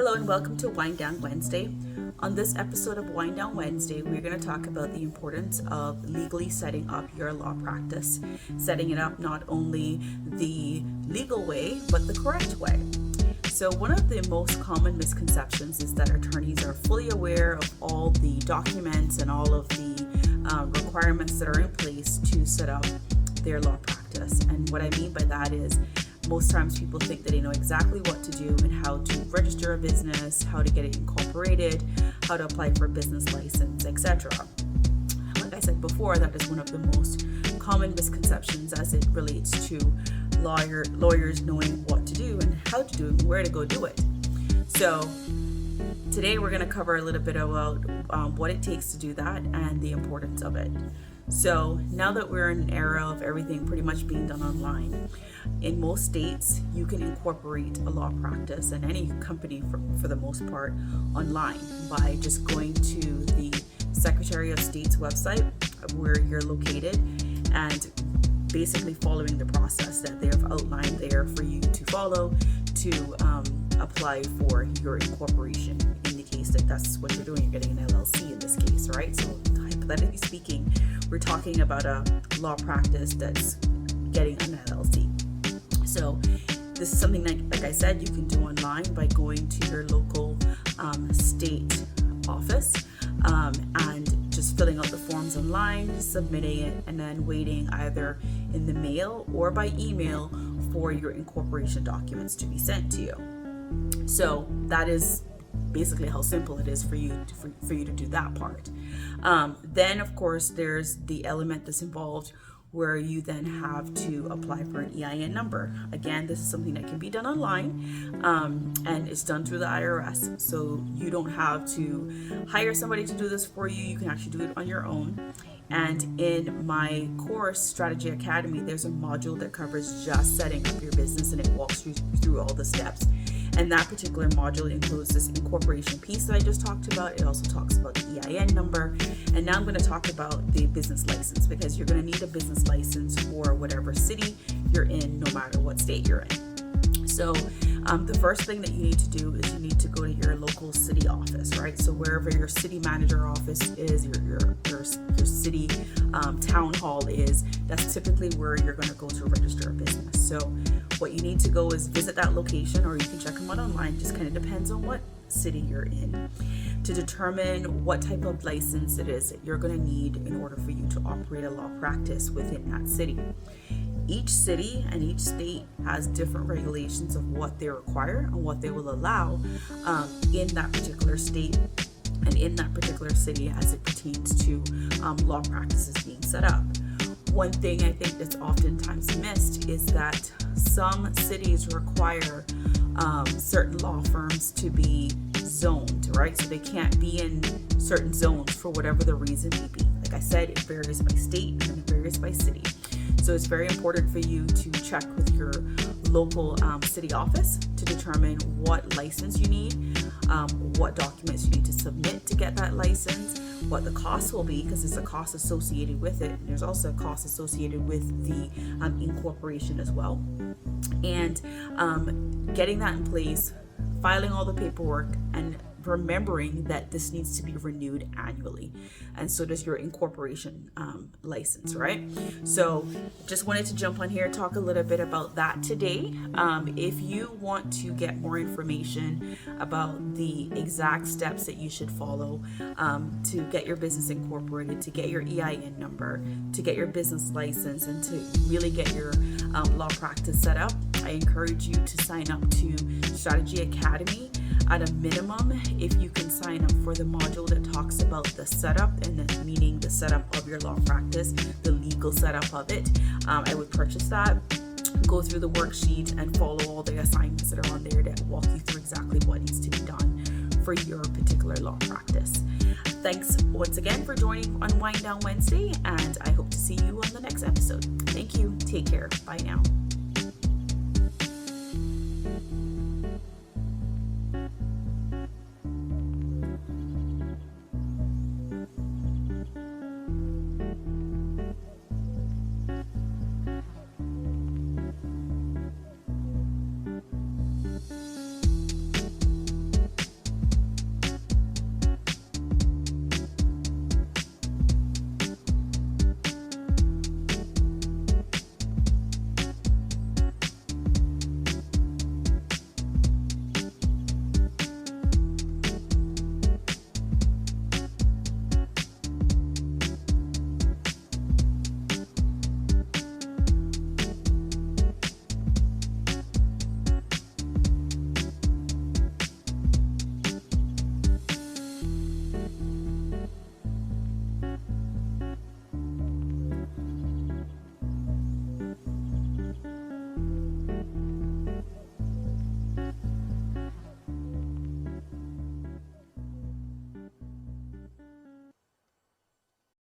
Hello and welcome to Wind Down Wednesday. On this episode of Wind Down Wednesday, we're going to talk about the importance of legally setting up your law practice, setting it up not only the legal way, but the correct way. So one of the most common misconceptions is that attorneys are fully aware of all the documents and all of the requirements that are in place to set up their law practice. And what I mean by that is most times people think that they know exactly what to do and how to register a business, how to get it incorporated, how to apply for a business license, etc. Like I said before, that is one of the most common misconceptions as it relates to lawyers knowing what to do and how to do it and where to go do it. So today we're going to cover a little bit about what it takes to do that and the importance of it. So now that we're in an era of everything pretty much being done online, in most states you can incorporate a law practice and any company for the most part online by just going to the Secretary of State's website where you're located and basically following the process that they've outlined there for you to follow to apply for your incorporation. In the case that that's what you're doing, you're getting an LLC in this case, right? So hypothetically speaking, we're talking about a law practice that's getting an LLC. So this is something like I said, you can do online by going to your local state office and just filling out the forms online, submitting it, and then waiting either in the mail or by email for your incorporation documents to be sent to you. So that is basically how simple it is for you to do that part. Then of course there's the element that's involved where you then have to apply for an EIN number. Again, this is something that can be done online and it's done through the IRS. So you don't have to hire somebody to do this for you. You can actually do it on your own. And in my course, Strategy Academy, there's a module that covers just setting up your business and it walks you through all the steps. And that particular module includes this incorporation piece that I just talked about. It also talks about the EIN number. And now I'm going to talk about the business license because you're going to need a business license for whatever city you're in, no matter what state you're in. So the first thing that you need to do is you need to go to your local city office, right? So wherever your city manager office is, your city town hall is, that's typically where you're going to go to register a business. So what you need to go is visit that location, or you can check them out online. Just kind of depends on what city you're in to determine what type of license it is that you're going to need in order for you to operate a law practice within that city. Each city and each state has different regulations of what they require and what they will allow in that particular state and in that particular city as it pertains to law practices being set up. One thing I think that's oftentimes missed is that some cities require certain law firms to be zoned, right? So they can't be in certain zones for whatever the reason may be. Like I said, it varies by state and it varies by city. So it's very important for you to check with your local city office to determine what license you need, what documents you need to submit to get that license, what the cost will be, because there's a cost associated with it. There's also a cost associated with the incorporation as well. And getting that in place, filing all the paperwork, and remembering that this needs to be renewed annually, and so does your incorporation license, right? So just wanted to jump on here and talk a little bit about that today. If you want to get more information about the exact steps that you should follow to get your business incorporated, to get your EIN number, to get your business license, and to really get your law practice set up, I encourage you to sign up to Strategy Academy. At a minimum, if you can sign up for the module that talks about the setup, and meaning the setup of your law practice, the legal setup of it, I would purchase that, go through the worksheet, and follow all the assignments that are on there that walk you through exactly what needs to be done for your particular law practice. Thanks once again for joining on Wind Down Wednesday, and I hope to see you on the next episode. Thank you. Take care. Bye now.